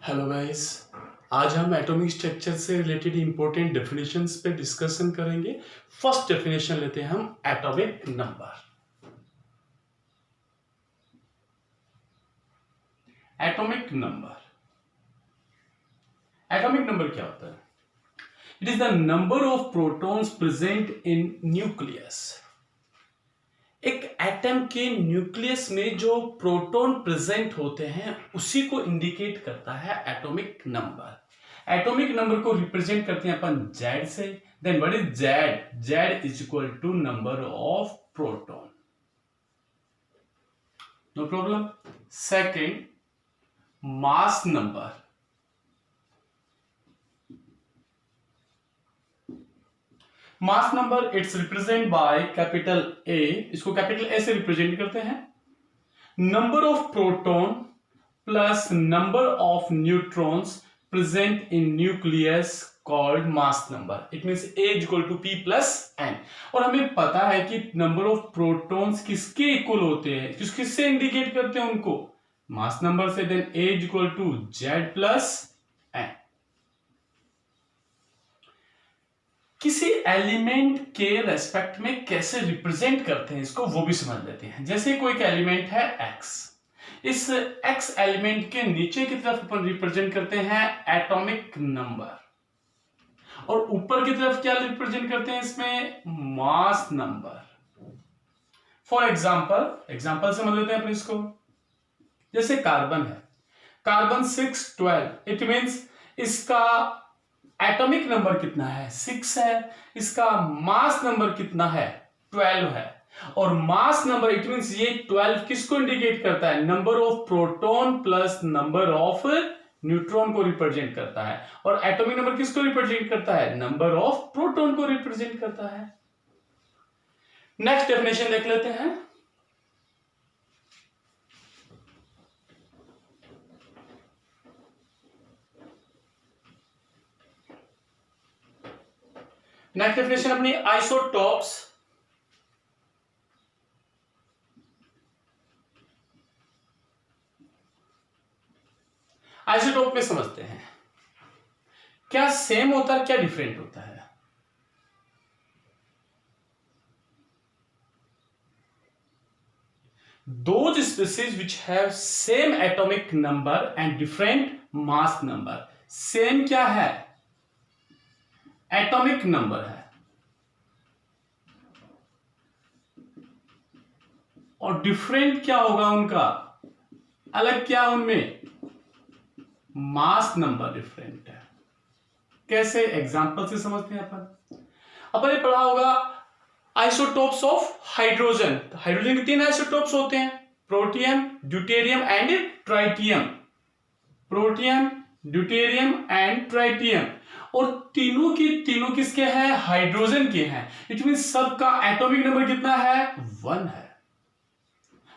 Hello guys. आज हम atomic structure से रिलेटेड इंपॉर्टेंट डेफिनेशंस पे डिस्कशन करेंगे। फर्स्ट डेफिनेशन लेते हैं हम atomic number. Atomic number atomic number क्या होता है? It is the number of protons present in nucleus. एक एटम के न्यूक्लियस में जो प्रोटॉन प्रेजेंट होते हैं उसी को इंडिकेट करता है एटॉमिक नंबर। एटॉमिक नंबर को रिप्रेजेंट करते हैं अपन Z से। Then what is Z? Z is equal to number of proton. No problem. Second, mass number. Mass number it's represent by capital A। इसको कैपिटल A से represent करते हैं। Number of proton plus number of neutrons present in nucleus called mass number. It means A equal to P plus N। और हमें पता है कि number of protons किसके इक्वल होते हैं, किससे इंडिकेट करते हैं उनको? मास नंबर से। Then A equal to Z plus N। किसी एलिमेंट के रेस्पेक्ट में कैसे रिप्रेजेंट करते हैं इसको वो भी समझ लेते हैं। जैसे कोई एक एलिमेंट है X, इस X एलिमेंट के नीचे की तरफ अपन रिप्रेजेंट करते हैं एटॉमिक नंबर, और ऊपर की तरफ क्या रिप्रेजेंट करते हैं इसमें? Mass number. फॉर एग्जाम्पल समझ लेते हैं अपन इसको। जैसे कार्बन है, कार्बन 612, इट मींस इसका एटॉमिक नंबर कितना है? 6 है। इसका मास नंबर कितना है? 12 है। और मास नंबर इट मींस ये 12 किसको इंडिकेट करता है? Number of proton plus number of neutron को रिप्रेजेंट करता है। और एटॉमिक नंबर किसको रिप्रेजेंट करता है? नंबर ऑफ प्रोटॉन को रिप्रेजेंट करता है। नेक्स्ट डेफिनेशन देख लेते हैं। नेक्स्ट डेफिनेशन अपनी आइसोटॉप्स। आइसोटॉप में समझते हैं क्या सेम होता है, क्या डिफरेंट होता है। Those species which have same atomic number and different mass number। Same क्या है? एटॉमिक नंबर है, और डिफरेंट क्या होगा उनका? अलग क्या उनमें? मास नंबर डिफरेंट है। कैसे? एग्जांपल से समझते हैं अपन ये पढ़ा होगा आइसोटोप्स ऑफ हाइड्रोजन। हाइड्रोजन के 3 आइसोटोप्स होते हैं, protium, deuterium and tritium. Protium, deuterium and tritium. और तीनों किसके हैं? हाइड्रोजन के हैं। इट मीन सबका एटॉमिक नंबर कितना है? 1 है।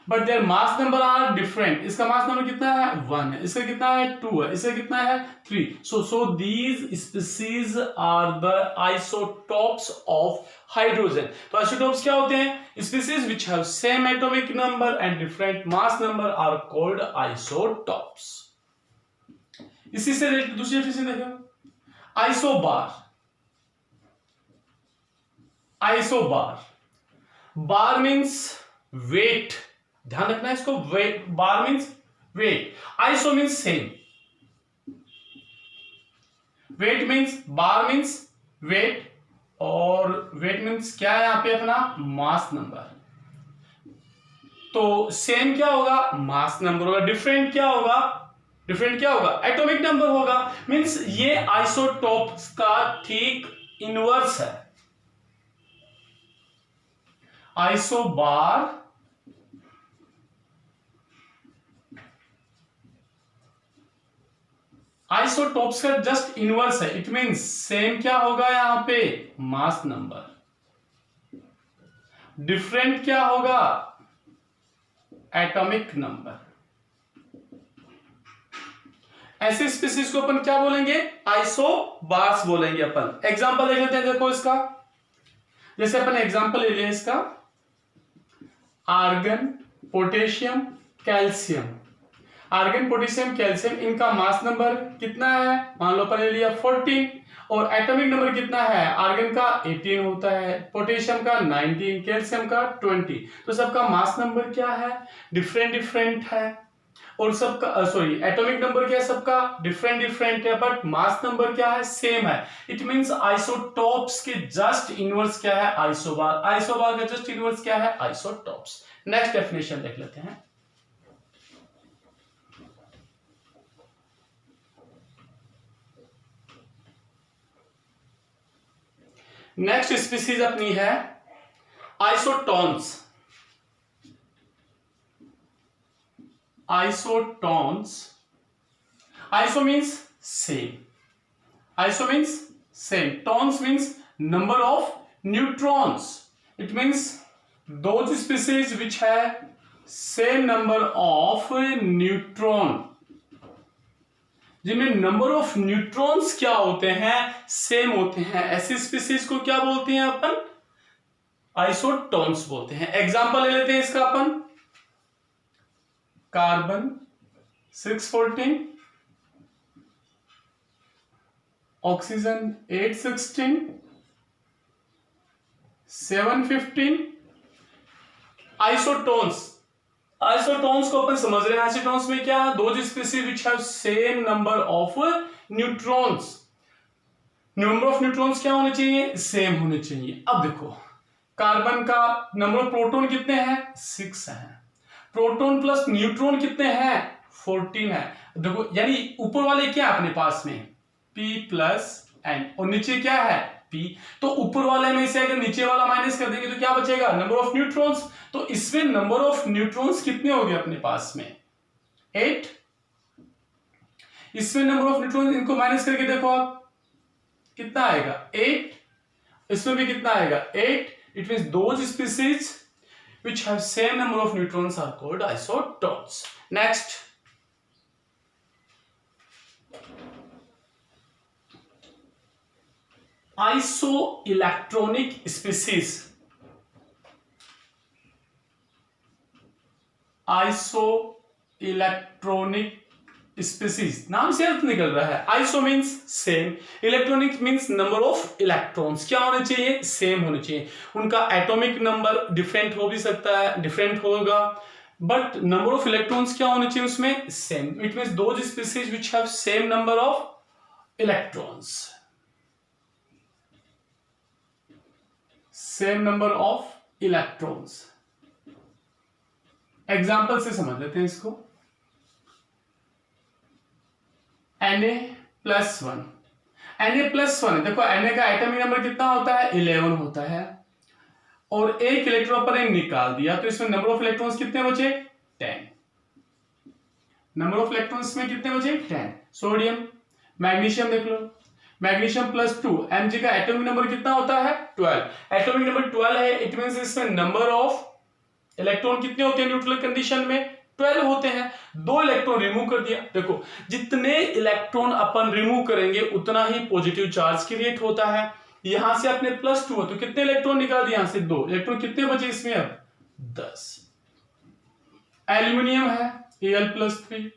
But their mass number are different. इसका मास नंबर कितना है? 1 है। इसका कितना है? 2 है। इसका कितना है? 3। So these species are the isotopes of hydrogen. तो आइसोटॉप्स क्या होते हैं? Species which have same atomic number and different mass number are called isotopes. इसी से रिलेटेड दूसरी डेफिनेशन देखो, isobar. Isobar, bar means weight. ध्यान रखना है इसको, weight. Bar means weight, iso means same. Weight means, bar means weight, और weight means क्या है यहां पे? अपना मास नंबर। तो सेम क्या होगा? मास नंबर होगा। डिफरेंट क्या होगा? एटॉमिक नंबर होगा। मीन्स ये आइसोटॉप्स का ठीक इनवर्स है। आइसोबार आइसोटॉप्स का जस्ट इनवर्स है। इट मींस सेम क्या होगा यहां पे? Mass number. डिफरेंट क्या होगा? Atomic number. ऐसे स्पीसीज को अपन क्या बोलेंगे? आइसोबार्स बोलेंगे अपन। एग्जांपल देख लेते हैं, देखो इसका। जैसे अपन एग्जांपल ले लिया इसका, argon, potassium, calcium. Argon, potassium, calcium, इनका मास नंबर कितना है, मान लो अपन ने लिया 14, और एटॉमिक नंबर कितना है, आर्गन का 18 होता है, पोटेशियम का 19, कैल्शियम का 20। तो सबका मास नंबर क्या है, डिफरेंट डिफरेंट है, और सबका सॉरी एटॉमिक नंबर क्या है, सबका डिफरेंट डिफरेंट है, बट मास नंबर क्या है, सेम है। इट मींस आइसोटॉप्स के जस्ट इनवर्स क्या है, आइसोबार। आइसोबार का जस्ट इनवर्स क्या है, आइसोटॉप्स। नेक्स्ट डेफिनेशन देख लेते हैं। नेक्स्ट स्पीसीज अपनी है isotones. Isotones, iso means same, iso means same, tones means number of neutrons. It means those species which है सेम नंबर ऑफ न्यूट्रॉन, जिनमें नंबर ऑफ न्यूट्रॉन्स क्या होते हैं, सेम होते हैं, ऐसी स्पीसीज को क्या बोलते हैं अपन, आइसोटोन्स बोलते हैं। एग्जांपल ले लेते हैं इसका अपन, कार्बन 614, ऑक्सीजन 816, 715। आइसोटोन्स, आइसोटोन्स को अपन समझ रहे हैं। आइसोटोन्स में क्या, दो species which have same number of neutrons. Number of neutrons क्या होने चाहिए, सेम होने चाहिए। अब देखो कार्बन का नंबर ऑफ प्रोटॉन कितने हैं, 6 हैं, प्रोटॉन प्लस न्यूट्रॉन कितने हैं, 14 है। देखो यानी ऊपर वाले क्या है अपने पास में, P प्लस N, और नीचे क्या है, P। तो ऊपर वाले में से अगर नीचे वाला माइनस कर देंगे तो क्या बचेगा, नंबर ऑफ न्यूट्रॉन्स। तो इसमें नंबर ऑफ न्यूट्रॉन्स कितने हो गए अपने पास में, 8। इसमें नंबर ऑफ न्यूट्रॉन्स, इनको माइनस करके देखो आप कितना आएगा, 8। इसमें भी कितना आएगा, 8। It means those species which have same number of neutrons are called isotones. Next, isoelectronic species. Isoelectronic species, नाम से अर्थ निकल रहा है। Iso means same, electronic means number of electrons क्या होने चाहिए, सेम होने चाहिए। उनका एटॉमिक नंबर डिफरेंट हो भी सकता है, डिफरेंट होगा, बट नंबर ऑफ इलेक्ट्रॉन्स क्या होने चाहिए उसमें, same. It means those species which have same number of electrons, same number of electrons. Example से समझ लेते हैं इसको। Na+1, Na+1, देखो Na का एटॉमिक नंबर कितना होता है, 11 होता है, और एक इलेक्ट्रॉन पर निकाल दिया तो इसमें नंबर ऑफ इलेक्ट्रॉन्स कितने बचे, 10। नंबर ऑफ इलेक्ट्रॉन्स में कितने बचे, 10। सोडियम, मैग्नीशियम देख लो, मैग्नीशियम +2, Mg का एटॉमिक नंबर कितना होता है, 12। एटॉमिक नंबर 12 है, इट मींस इसमें नंबर ऑफ इलेक्ट्रॉन कितने होते हैं न्यूट्रल कंडीशन में, 12 होते हैं। 2 इलेक्ट्रॉन रिमूव कर दिया, देखो जितने इलेक्ट्रॉन अपन रिमूव करेंगे उतना ही पॉजिटिव चार्ज क्रिएट होता है। यहां से अपने +2 तो कितने इलेक्ट्रॉन निकाल दिए, यहां से 2 इलेक्ट्रॉन, कितने बचे इसमें अब, 10। एल्यूमिनियम है Al+3,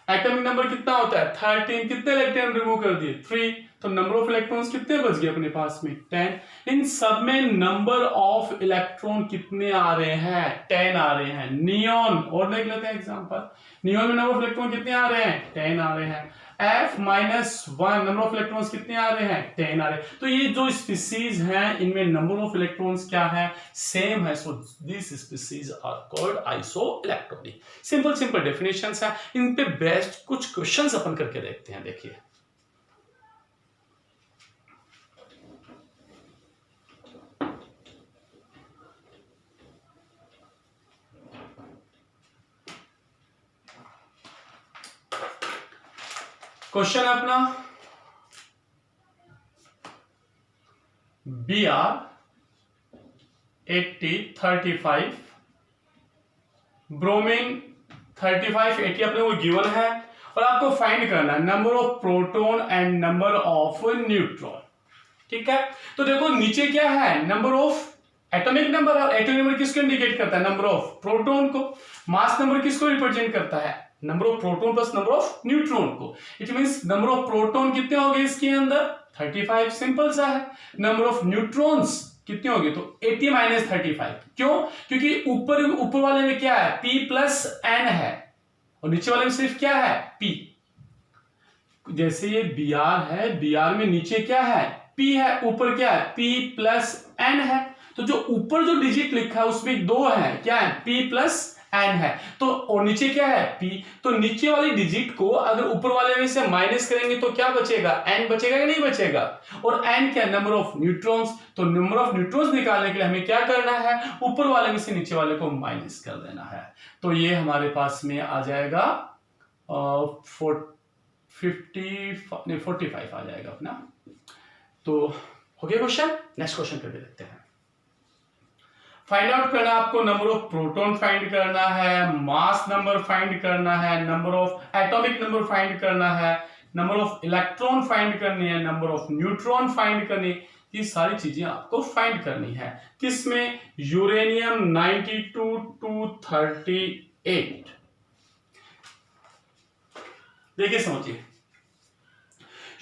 एटॉमिक नंबर कितना होता है, 13, कितने इलेक्ट्रॉन रिमूव कर दिए, 3, तो नंबर ऑफ इलेक्ट्रॉन्स कितने बच गए अपने पास में, 10। इन सब में नंबर ऑफ इलेक्ट्रॉन कितने आ रहे हैं, 10 आ रहे हैं। नियॉन और देख लेते हैं एग्जांपल, नियॉन में नंबर ऑफ इलेक्ट्रॉन कितने आ रहे हैं, 10 आ रहे हैं। F-1 नंबर ऑफ इलेक्ट्रॉन्स कितने आ रहे हैं, 10 आ रहे हैं। तो ये जो स्पीसीज हैं इनमें नंबर ऑफ इलेक्ट्रॉन्स क्या है, सेम है, so this species are called isoelectronic. Simple simple definitions है, इन पे बेस्ट कुछ क्वेश्चंस अपन करके देखते हैं। देखिए क्वेश्चन है अपना, Br8035, ब्रोमीन 3580 अपने को गिवन है, और आपको फाइंड करना है number of proton and number of neutron. ठीक है, तो देखो नीचे क्या है, नंबर ऑफ एटॉमिक नंबर और एटॉमिक नंबर किसको इंडिकेट करता है? नंबर ऑफ प्रोटॉन को। मास नंबर किसको रिप्रेजेंट करता है? Number of proton plus number of neutron को। It means number of proton कितने हो गए इसके अंदर? 35, सिंपल सा है। नंबर ऑफ न्यूट्रॉन्स कितने हो गए? तो 80 माइनस 35। क्यों? क्योंकि ऊपर वाले में क्या है? P प्लस n है और नीचे वाले में सिर्फ क्या है? P। जैसे ये Br है, Br में नीचे क्या है? P है, ऊपर क्या है? P प्लस n है। तो जो ऊपर जो डिजिट लिखा है उसमें दो है, क्या है? P प्लस n है। तो और नीचे क्या है? P। तो नीचे वाली डिजिट को अगर ऊपर वाले में से माइनस करेंगे तो क्या बचेगा? n बचेगा या नहीं बचेगा? और n क्या? Number of neutrons. तो नंबर ऑफ न्यूट्रॉन्स निकालने के लिए हमें क्या करना है? ऊपर वाले में से नीचे वाले को माइनस कर देना है। तो ये हमारे पास में आ जाएगा 45 आ जाएगा अपना। तो हो गया क्वेश्चन। नेक्स्ट क्वेश्चन करके देखते हैं। फाइंड आउट करना आपको, नंबर ऑफ प्रोटॉन फाइंड करना है, मास नंबर फाइंड करना है, number of atomic number find करना है, नंबर ऑफ इलेक्ट्रॉन फाइंड करनी है, नंबर ऑफ न्यूट्रॉन फाइंड करनी है। ये सारी चीजें आपको फाइंड करनी है। किसमें? Uranium 92 to 38। देखिए समझिए,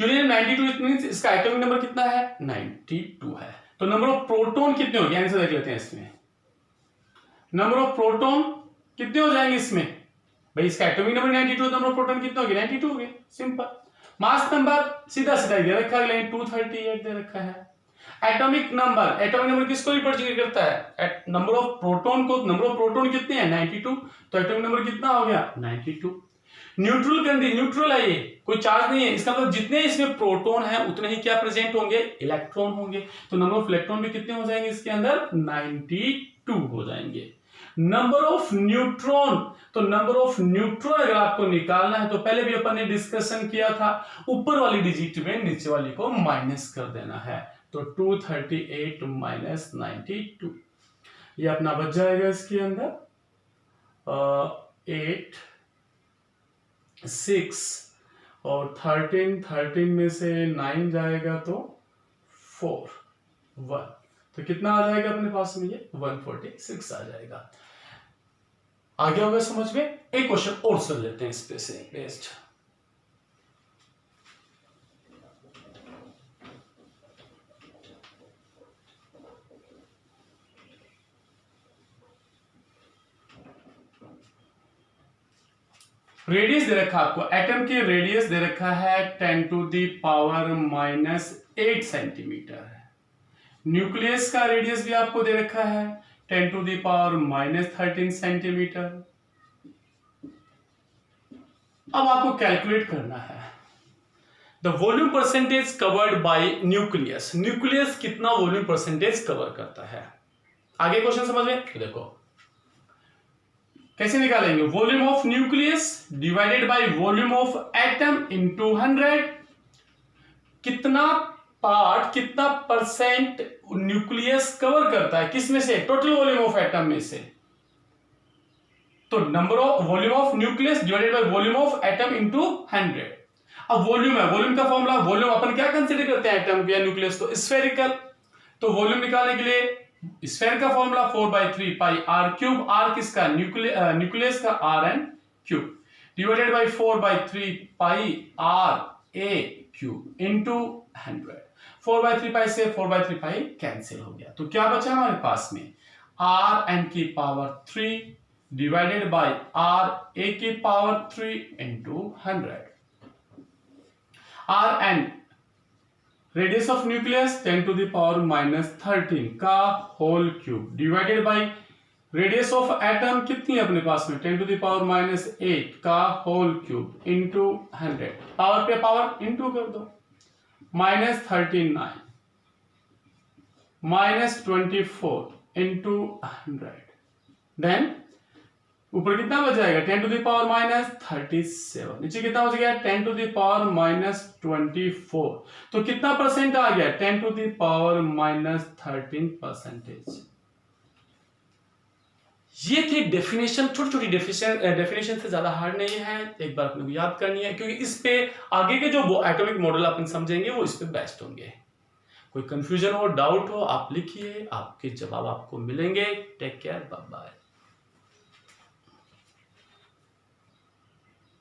यूरेनियम 92 मींस इसका एटॉमिक नंबर कितना है? 92 है। तो नंबर ऑफ प्रोटॉन कितने हो गए? आंसर देख लेते हैं इसमें। नंबर ऑफ प्रोटॉन कितने हो जाएंगे इसमें? भाई इसका atomic number 92, number of proton कितने हो गए? 92 हो गए, सिंपल। मास नंबर सीधा सीधा दे रखा है, 238 दे रखा है। एटॉमिक नंबर किसको रिप्रेजेंट करता है? नंबर ऑफ प्रोटॉन को। नंबर ऑफ प्रोटॉन कितने हैं? 92। तो एटॉमिक नंबर कितना हो गया? 92। न्यूट्रल है, ये कोई चार्ज नहीं है। इसका मतलब जितने इसमें प्रोटॉन है उतने ही क्या प्रेजेंट होंगे? इलेक्ट्रॉन होंगे। तो नंबर ऑफ इलेक्ट्रॉन भी कितने हो जाएंगे इसके अंदर? 92 हो जाएंगे। नंबर ऑफ न्यूट्रॉन, तो नंबर ऑफ न्यूट्रॉन अगर आपको निकालना है तो पहले भी अपन ने डिस्कशन किया था, ऊपर वाली डिजिट में नीचे वाली को माइनस कर देना है। तो 238 माइनस 92, ये अपना बच जाएगा इसके अंदर 8 6 और 13 में से 9 जाएगा तो 4 1। तो कितना आ जाएगा अपने पास में? ये 146 आ जाएगा। आगे होगा समझ में? एक क्वेश्चन और सुन लेते हैं इस पे से बेस्ड। रेडियस दे रखा आपको, एटम की रेडियस दे रखा है 10 to the power -8 सेंटीमीटर है। न्यूक्लियस का रेडियस भी आपको दे रखा है 10 to the power -13 सेंटीमीटर। अब आपको कैलकुलेट करना है the volume percentage covered by nucleus. Nucleus कितना वॉल्यूम परसेंटेज कवर करता है? आगे क्वेश्चन समझ में? देखो कैसे निकालेंगे? Volume of nucleus divided by volume of atom into 100। कितना पार्ट, कितना परसेंट न्यूक्लियस कवर करता है? किस में से? टोटल वॉल्यूम ऑफ एटम में से। तो number of volume of nucleus divided by volume of atom into 100। अब वॉल्यूम है, वॉल्यूम का फॉर्मूला, वॉल्यूम अपन क्या कंसीडर करते हैं एटम या न्यूक्लियस को? स्फेरिकल। तो वॉल्यूम निकालने के लिए स्फेयर का फॉर्मूला 4/3 पाई r क्यूब। r किसका? न्यूक्लियस का rn cube divided bye 4/3 pi r a cube into 100। 4/3 पाई से 4/3 पाई कैंसिल हो गया। तो क्या बचा हमारे पास में? rn की power 3 divided by r a की power 3 into 100। rn radius of nucleus 10 to the power -13 का whole cube divided by radius of atom कितनी है अपने पास में? 10 to the power -8 का होल क्यूब इनटू 100। पावर पे पावर इनटू कर दो। -39 -24 इनटू 100। देन ऊपर कितना बच जाएगा? 10 to the power -37। नीचे कितना बच गया? 10 to the power -24। तो कितना परसेंट आ गया? 10 to the power -13%। ये थी डेफिनेशन, छोटी छोटी डेफिनेशन से ज्यादा हार्ड नहीं है, एक बार अपने को याद करनी है, क्योंकि इस पे आगे के जो एटॉमिक मॉडल अपन समझेंगे वो इस पे बेस्ट होंगे। कोई कंफ्यूजन हो, डाउट हो, आप लिखिए, आपके जवाब आपको मिलेंगे। Take care, bye bye.